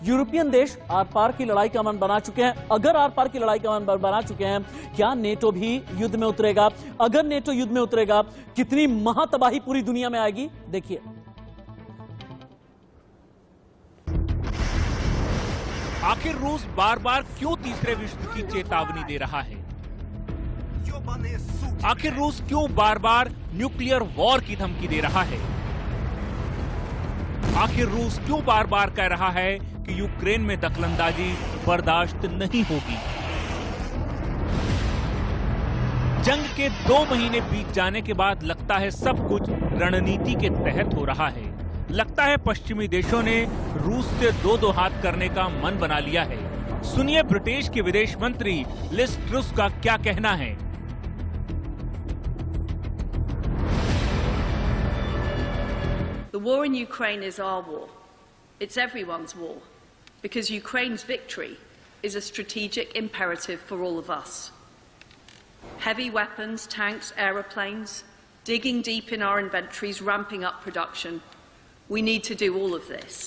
Speaker 1: यूरोपियन देश आर पार की लड़ाई का मन बना चुके हैं? अगर आर पार की लड़ाई का मन बना चुके हैं, क्या नेटो भी युद्ध में उतरेगा? अगर नेटो युद्ध में उतरेगा, कितनी महातबाही पूरी दुनिया में आएगी, देखिए।
Speaker 2: आखिर रूस बार बार क्यों तीसरे विश्व की चेतावनी दे रहा है? आखिर रूस क्यों बार बार न्यूक्लियर वॉर की धमकी दे रहा है? आखिर रूस क्यों बार बार कह रहा है कि यूक्रेन में दखलंदाजी बर्दाश्त नहीं होगी? जंग के 2 महीने बीत जाने के बाद लगता है सब कुछ रणनीति के तहत हो रहा है। लगता है पश्चिमी देशों ने रूस से दो हाथ करने का मन बना लिया है। सुनिए ब्रिटेन के विदेश मंत्री लिज ट्रूस का क्या कहना है।
Speaker 4: The war in Ukraine is our war. It's everyone's war, because Ukraine's victory is a strategic imperative for all of us. Heavy weapons, tanks, aeroplanes, digging deep in our inventories, ramping up production. We need to do all of this.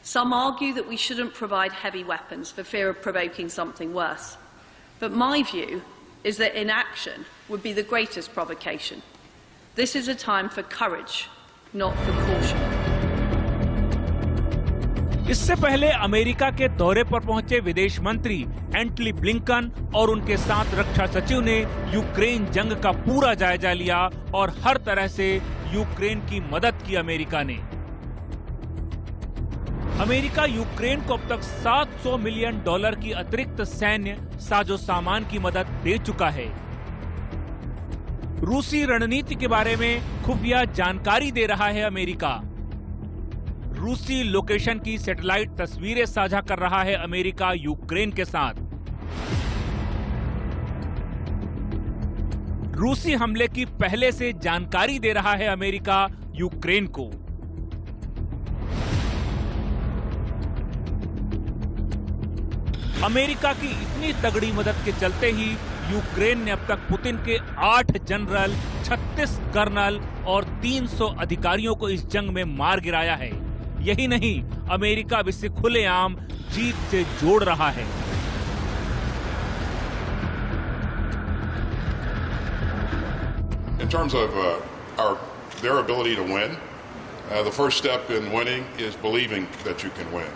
Speaker 4: Some argue that we shouldn't provide heavy weapons for fear of provoking something worse. But my view is that inaction would be the greatest provocation. This is a time for courage, not for caution.
Speaker 2: इससे पहले America के दौरे पर पहुंचे विदेश मंत्री Antony Blinken और उनके साथ रक्षा सचिव ने यूक्रेन जंग का पूरा जायजा लिया और हर तरह से यूक्रेन की मदद की अमेरिका ने। अमेरिका यूक्रेन को अब तक $700 मिलियन की अतिरिक्त सैन्य साजो सामान की मदद दे चुका है। रूसी रणनीति के बारे में खुफिया जानकारी दे रहा है अमेरिका। रूसी लोकेशन की सैटेलाइट तस्वीरें साझा कर रहा है अमेरिका यूक्रेन के साथ। रूसी हमले की पहले से जानकारी दे रहा है अमेरिका यूक्रेन को। अमेरिका की इतनी तगड़ी मदद के चलते ही यूक्रेन ने अब तक पुतिन के 8 जनरल, 36 कर्नल और 300 अधिकारियों को इस जंग में मार गिराया है। यही नहीं, अमेरिका अब इसे खुलेआम जीत से जोड़ रहा है।
Speaker 3: In terms of their ability to win, the first step in winning is believing that you can win.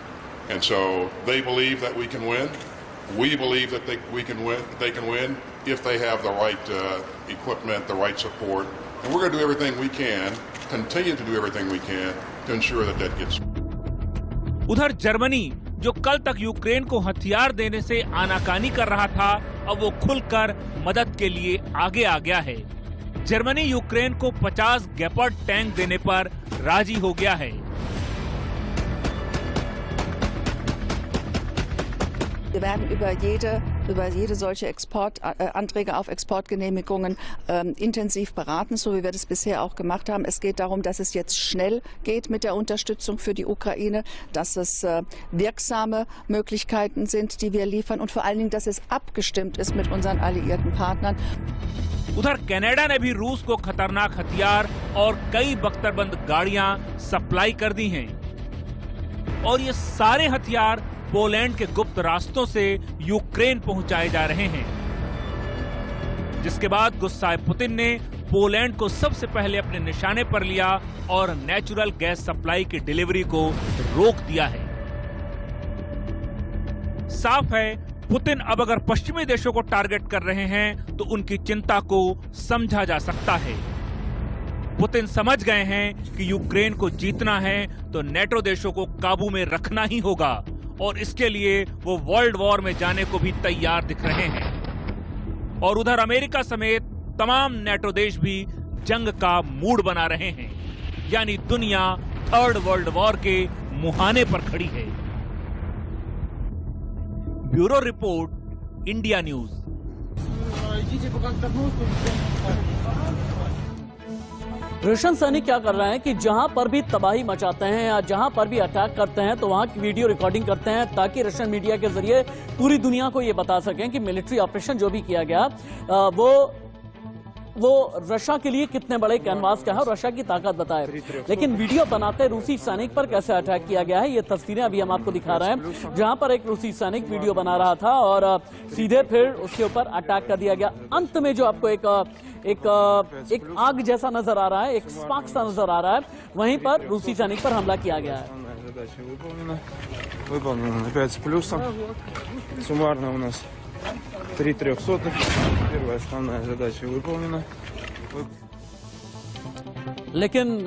Speaker 3: And so they believe that we can win. We believe that we can win. They can win if they have the right equipment, the right support. And we're going to do everything we can, continue to do everything we can to ensure that that gets.
Speaker 2: उधर Germany, जो कल तक Ukraine को हथियार देने से आनाकानी कर रहा था, अब वो खुलकर मदद के लिए आगे आ गया है। जर्मनी यूक्रेन को 50 गेपर्ड टैंक देने पर राजी हो गया है।
Speaker 5: Wir werden über jede solche Anträge auf Exportgenehmigungen intensiv beraten, so wie wir das bisher auch gemacht haben. Es geht darum, dass es jetzt schnell geht mit der Unterstützung für die Ukraine, dass es wirksame Möglichkeiten sind, die wir liefern und vor allen Dingen, dass es abgestimmt ist mit unseren alliierten Partnern.
Speaker 2: उधर Canada ने भी रूस को खतरनाक हथियार और कई बख्तरबंद गाड़ियां सप्लाई कर दी हैं। और ये सारे हथियार पोलैंड के गुप्त रास्तों से यूक्रेन पहुंचाए जा रहे हैं, जिसके बाद गुस्साए पुतिन ने पोलैंड को सबसे पहले अपने निशाने पर लिया और नेचुरल गैस सप्लाई की डिलीवरी को रोक दिया है। साफ है, पुतिन अब अगर पश्चिमी देशों को टारगेट कर रहे हैं तो उनकी चिंता को समझा जा सकता है। पुतिन समझ गए हैं कि यूक्रेन को जीतना है तो नेटो देशों को काबू में रखना ही होगा और इसके लिए वो वर्ल्ड वॉर में जाने को भी तैयार दिख रहे हैं। और उधर अमेरिका समेत तमाम नेटो देश भी जंग का मूड बना रहे हैं, यानी दुनिया थर्ड वर्ल्ड वॉर के मुहाने पर खड़ी है। Bureau report, India news.
Speaker 1: Russian सैनिक क्या कर रहे हैं कि जहां पर भी तबाही मचाते हैं या जहां पर भी अटैक करते हैं तो वहां की वीडियो रिकॉर्डिंग करते हैं ताकि रशियन मीडिया के जरिए पूरी दुनिया को ये बता सकें कि मिलिट्री ऑपरेशन जो भी किया गया वो रशिया के लिए कितने बड़े कैनवास का है और रशिया की ताकत बताए। लेकिन वीडियो बनाते रूसी सैनिक पर कैसे अटैक किया गया है, ये तस्वीरें अभी हम आपको दिखा रहे हैं, जहां पर एक रूसी सैनिक वीडियो बना रहा था और सीधे फिर उसके ऊपर अटैक कर दिया गया। अंत में जो आपको एक आग जैसा नजर आ रहा है, एक स्पार्क सा नजर आ रहा है, वहीं पर रूसी सैनिक पर हमला किया गया है।
Speaker 10: Суммарно у нас 3 300. Первая основная задача выполнена.
Speaker 1: लेकिन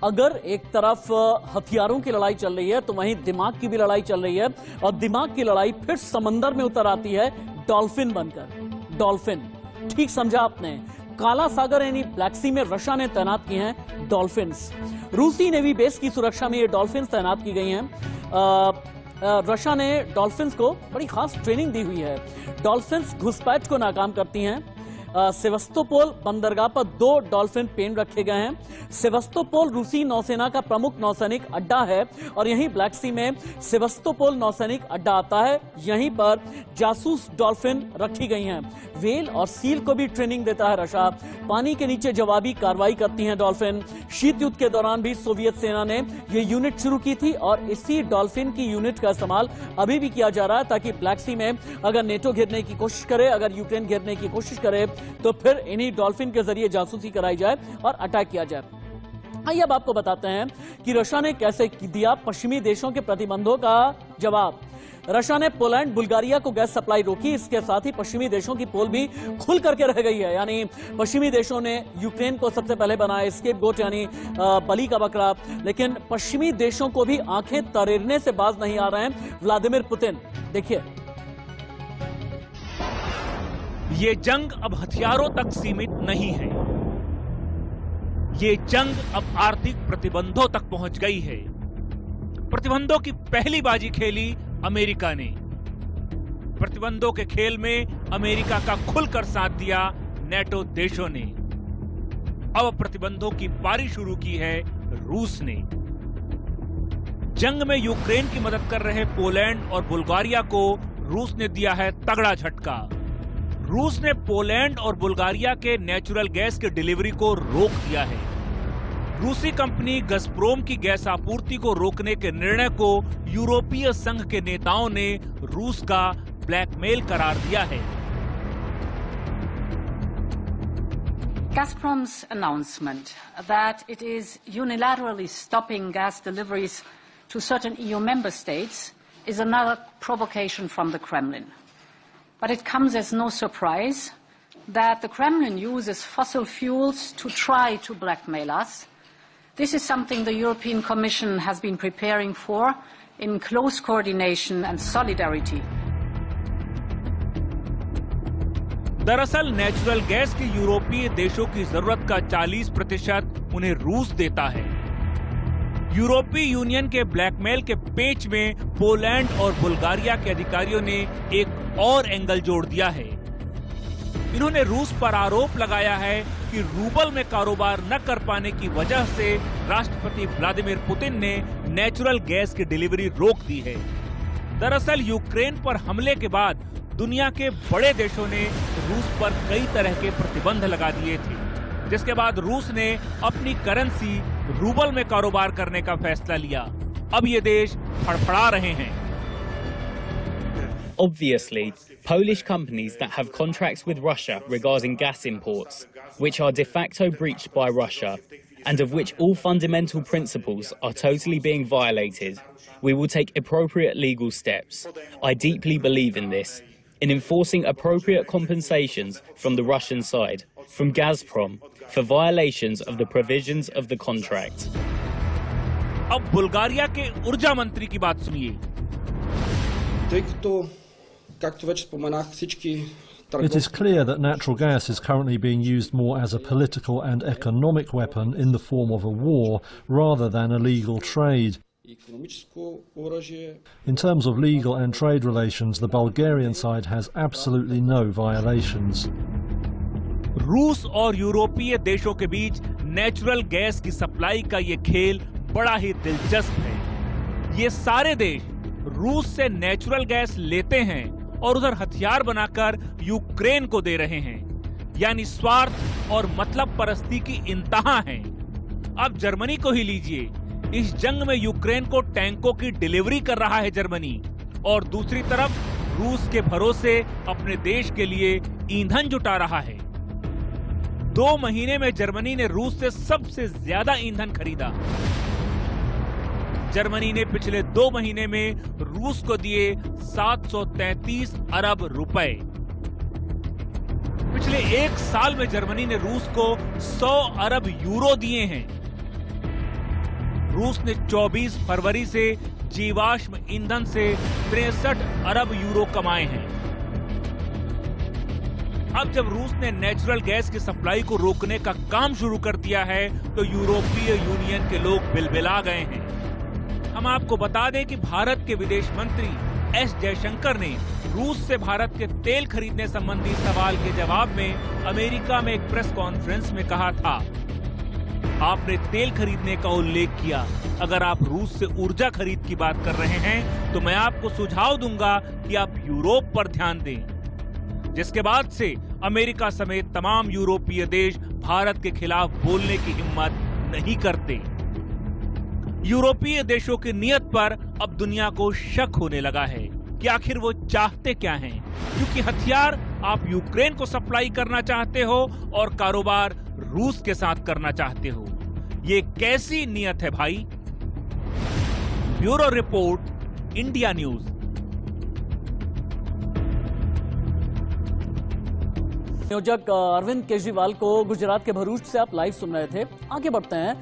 Speaker 1: अगर एक तरफ हथियारों की लड़ाई चल रही है तो वहीं दिमाग की भी लड़ाई चल रही है और दिमाग की लड़ाई फिर समंदर में उतर आती है डॉल्फिन बनकर। डॉल्फिन, ठीक समझा आपने, काला सागर यानी ब्लैक सी में रशिया ने तैनात किए हैं डॉल्फिन्स। रूसी नेवी बेस की सुरक्षा में ये डॉल्फिन्स तैनात की गई हैं। रशिया ने डॉल्फिन्स को बड़ी खास ट्रेनिंग दी हुई है। डॉल्फिन्स घुसपैठ को नाकाम करती हैं। सेवस्तोपोल बंदरगाह पर 2 डॉल्फिन पेन रखे गए हैं। सेवस्तोपोल रूसी नौसेना का प्रमुख नौसैनिक अड्डा है और यहीं ब्लैक सी में सेवस्तोपोल नौसैनिक अड्डा आता है। यहीं पर जासूस डॉल्फिन रखी गई हैं। व्हेल और सील को भी ट्रेनिंग देता है रशिया। पानी के नीचे जवाबी कार्रवाई करती हैं डॉल्फिन। शीत युद्ध के दौरान भी सोवियत सेना ने यह यूनिट शुरू की थी और इसी डॉल्फिन की यूनिट का इस्तेमाल अभी भी किया जा रहा है, ताकि ब्लैक सी में अगर नेटो घेरने की कोशिश करे, अगर यूक्रेन घेरने की कोशिश करे, तो फिर इन्हीं डॉल्फिन के जरिए जासूसी कराई जाए और अटैक किया जाए। आइए अब आपको बताते हैं कि रशिया ने कैसे दिया पश्चिमी देशों के प्रतिबंधों का जवाब। रशिया ने पोलैंड बुल्गारिया को गैस सप्लाई रोकी। इसके साथ ही पश्चिमी देशों की पोल भी खुल करके रह गई है। यानी पश्चिमी देशों ने यूक्रेन को सबसे पहले बनाया स्केपगोट, यानी बलि का बकरा, लेकिन पश्चिमी देशों को भी आंखें तरेरने से बाज नहीं आ रहे हैं व्लादिमीर पुतिन। देखिए,
Speaker 2: ये जंग अब हथियारों तक सीमित नहीं है। ये जंग अब आर्थिक प्रतिबंधों तक पहुंच गई है। प्रतिबंधों की पहली बाजी खेली अमेरिका ने। प्रतिबंधों के खेल में अमेरिका का खुलकर साथ दिया नेटो देशों ने। अब प्रतिबंधों की पारी शुरू की है रूस ने। जंग में यूक्रेन की मदद कर रहे पोलैंड और बुल्गारिया को रूस ने दिया है तगड़ा झटका। रूस ने पोलैंड और बुल्गारिया के नेचुरल गैस की डिलीवरी को रोक दिया है। रूसी कंपनी गजप्रोम की गैस आपूर्ति को रोकने के निर्णय को यूरोपीय संघ के नेताओं ने रूस का ब्लैकमेल करार दिया है।
Speaker 11: Gazprom's announcement that it is unilaterally stopping gas deliveries to certain EU member states is another provocation from the Kremlin. But it comes as no surprise that the Kremlin uses fossil fuels to try to blackmail us. This is something the European Commission has been preparing for in close coordination and solidarity.
Speaker 2: दरअसल natural gas की यूरोपीय देशों की जरूरत का 40% उन्हें रूस देता है। यूरोपीय यूनियन के ब्लैकमेल के पेच में पोलैंड और बुल्गारिया के अधिकारियों ने एक और एंगल जोड़ दिया है। इन्होंने रूस पर आरोप लगाया है कि रूबल में कारोबार न कर पाने की वजह से राष्ट्रपति व्लादिमीर पुतिन ने नेचुरल गैस की डिलीवरी रोक दी है। दरअसल यूक्रेन पर हमले के बाद दुनिया के बड़े देशों ने रूस पर कई तरह के प्रतिबंध लगा दिए थे, जिसके बाद रूस ने अपनी करेंसी रूबल में कारोबार करने का फैसला लिया। अब ये देश फड़फड़ा रहे हैं।
Speaker 12: Obviously, Polish companies that have contracts with Russia regarding gas imports, which are de facto breached by Russia, and of which all fundamental principles are totally being violated, we will take appropriate legal steps. I deeply believe in this, in enforcing appropriate compensations from the Russian side, from Gazprom, for violations of the provisions of the contract.
Speaker 2: अब Bulgaria के ऊर्जा मंत्री की बात सुनिए।
Speaker 13: It is clear that natural gas is currently being used more as a political and economic weapon in the form of a war rather than a legal trade. In terms of legal and trade relations, the Bulgarian side has absolutely no violations.
Speaker 2: रूस और यूरोपीय देशों के बीच natural gas की supply का ये खेल बड़ा ही दिलचस्प है। ये सारे देश रूस से नेचुरल गैस लेते हैं और उधर हथियार बनाकर यूक्रेन को दे रहे हैं, यानी स्वार्थ और मतलब परस्ती की इंतहा है। अब जर्मनी को ही लीजिए, इस जंग में यूक्रेन को टैंकों की डिलीवरी कर रहा है जर्मनी, और दूसरी तरफ रूस के भरोसे अपने देश के लिए ईंधन जुटा रहा है। 2 महीने में जर्मनी ने रूस से सबसे ज्यादा ईंधन खरीदा। जर्मनी ने पिछले 2 महीने में रूस को दिए 733 अरब रुपए। पिछले 1 साल में जर्मनी ने रूस को 100 अरब यूरो दिए हैं। रूस ने 24 फरवरी से जीवाश्म ईंधन से 63 अरब यूरो कमाए हैं। अब जब रूस ने नेचुरल गैस की सप्लाई को रोकने का काम शुरू कर दिया है तो यूरोपीय यूनियन के लोग बिलबिला गए हैं। हम आपको बता दें कि भारत के विदेश मंत्री एस जयशंकर ने रूस से भारत के तेल खरीदने संबंधी सवाल के जवाब में अमेरिका में एक प्रेस कॉन्फ्रेंस में कहा था, आपने तेल खरीदने का उल्लेख किया। अगर आप रूस से ऊर्जा खरीद की बात कर रहे हैं तो मैं आपको सुझाव दूंगा कि आप यूरोप पर ध्यान दें। जिसके बाद से अमेरिका समेत तमाम यूरोपीय देश भारत के खिलाफ बोलने की हिम्मत नहीं करते। यूरोपीय देशों की नीयत पर अब दुनिया को शक होने लगा है कि आखिर वो चाहते क्या हैं, क्योंकि हथियार आप यूक्रेन को सप्लाई करना चाहते हो और कारोबार रूस के साथ करना चाहते हो। ये कैसी नीयत है भाई? Bureau report, India news.
Speaker 1: संयोजक अरविंद केजरीवाल को गुजरात के भरूच से आप लाइव सुन रहे थे। आगे बढ़ते हैं,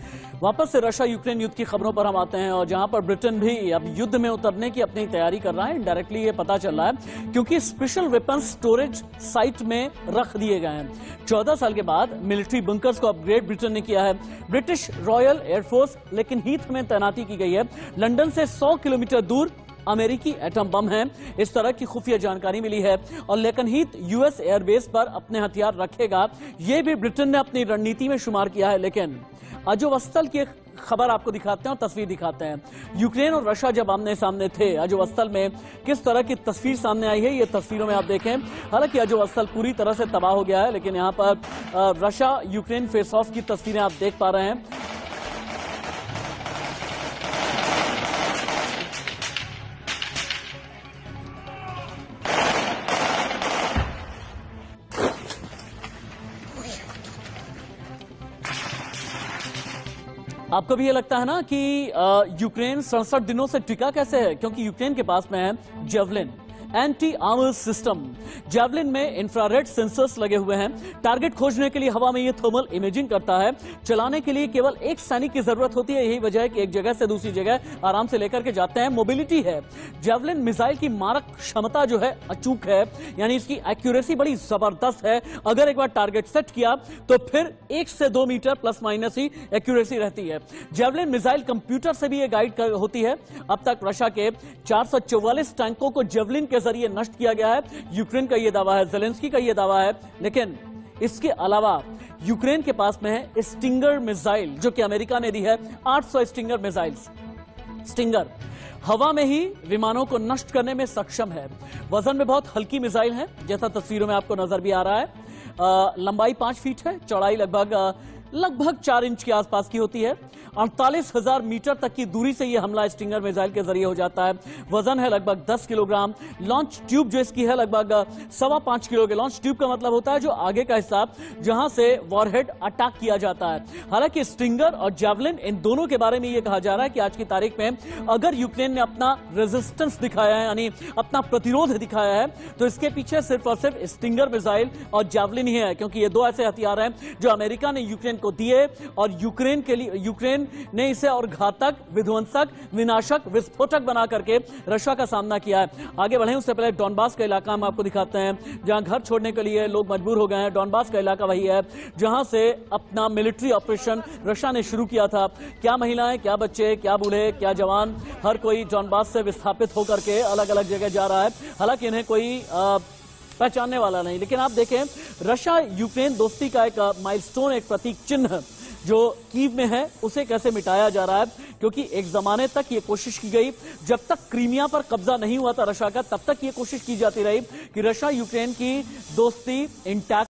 Speaker 1: वापस से रशिया यूक्रेन युद्ध की खबरों पर हम आते हैं, और जहां पर ब्रिटेन भी अब युद्ध में उतरने की अपनी तैयारी कर रहा है। डायरेक्टली ये पता चल रहा है क्योंकि स्पेशल वेपन्स स्टोरेज साइट में रख दिए गए हैं। 14 साल के बाद मिलिट्री बंकर्स को अपग्रेड ब्रिटेन ने किया है। ब्रिटिश रॉयल एयरफोर्स लेकिन हीथ में तैनाती की गई है। लंदन से 100 किलोमीटर दूर अमेरिकी एटम बम है, इस तरह की खुफिया जानकारी मिली है। और लेकिन हीथ यूएस एयरबेस पर अपने हथियार रखेगा, यह भी ब्रिटेन ने अपनी रणनीति में शुमार किया है। लेकिन अजोवस्तल की खबर आपको दिखाते हैं और तस्वीर दिखाते हैं। यूक्रेन और रशिया जब आमने सामने थे, अजोवस्तल में किस तरह की तस्वीर सामने आई है ये तस्वीरों में आप देखें। हालांकि अजोवस्तल पूरी तरह से तबाह हो गया है, लेकिन यहाँ पर रशिया यूक्रेन फेस ऑफ की तस्वीरें आप देख पा रहे हैं। आपको भी ये लगता है ना कि यूक्रेन 67 दिनों से टिका कैसे है? क्योंकि यूक्रेन के पास में है javelin anti armour system. Javelin में इंफ्रारेड सेंसर्स लगे हुए हैं। टारगेट खोजने के लिए हवा में ये थर्मल इमेजिंग करता है। चलाने के लिए केवल एक सैनिक की जरूरत होती है। यही वजह है कि एक जगह से दूसरी जगह आराम से लेकर के जाते हैं। मोबिलिटी है। जेवलिन मिसाइल की मारक क्षमता जो है अचूक है, यानी इसकी एक्यूरेसी बड़ी जबरदस्त है। अगर एक बार टारगेट सेट किया तो फिर 1 से 2 मीटर प्लस माइनस ही एक्यूरेसी रहती है। जेवलिन मिसाइल कंप्यूटर से भी ये गाइड होती है। अब तक रशिया के 444 टैंकों को जेवलिन के जरिए नष्ट किया गया है। यूक्रेन का यह दावा है, ज़ेलेंस्की का यह दावा है। लेकिन इसके अलावा यूक्रेन के पास में है स्टिंगर मिसाइल, जो कि अमेरिका ने दी है। 800 स्टिंगर मिसाइल्स। स्टिंगर हवा में ही विमानों को नष्ट करने में सक्षम है। वजन में बहुत हल्की मिसाइल है, जैसा तस्वीरों में आपको नजर भी आ रहा है। लंबाई 5 फीट है, चौड़ाई लगभग 4 इंच के आसपास की होती है। 48,000 मीटर तक की दूरी से यह हमला स्टिंगर मिसाइल के जरिए हो जाता है। वजन है लगभग 10 किलोग्राम। लॉन्च ट्यूब जो इसकी है लगभग 5.25 किलो के। लॉन्च ट्यूब का मतलब होता है जो आगे का हिस्सा जहां से वॉरहेड अटैक किया जाता है। हालांकि स्टिंगर और जेवलिन इन दोनों के बारे में यह कहा जा रहा है कि आज की तारीख में अगर यूक्रेन ने अपना रेजिस्टेंस दिखाया है, यानी अपना प्रतिरोध दिखाया है, तो इसके पीछे सिर्फ और सिर्फ स्टिंगर मिसाइल और जेवलिन ही है। क्योंकि ये 2 ऐसे हथियार हैं जो अमेरिका ने यूक्रेन को दिए और यूक्रेन ने इसे और घातक, विध्वंसक, विनाशक, विस्फोटक बना करके रशिया का सामना किया है। आगे बढ़े उससे पहले डॉनबास का इलाका हम आपको दिखाते हैं, जहां घर छोड़ने के लिए लोग मजबूर हो गए हैं। डॉनबास का इलाका वही है जहां से अपना मिलिट्री ऑपरेशन रशिया ने शुरू किया था। क्या महिलाएं, क्या बच्चे, क्या बूढ़े, क्या जवान, हर कोई डॉनबास से विस्थापित होकर के अलग अलग जगह जा रहा है। हालांकि इन्हें कोई पहचानने वाला नहीं। लेकिन आप देखें, रशिया यूक्रेन दोस्ती का एक माइलस्टोन, एक प्रतीक चिन्ह जो कीव में है, उसे कैसे मिटाया जा रहा है। क्योंकि एक जमाने तक ये कोशिश की गई, जब तक क्रीमिया पर कब्जा नहीं हुआ था रशिया का, तब तक ये कोशिश की जाती रही कि रशिया यूक्रेन की दोस्ती इंटैक्ट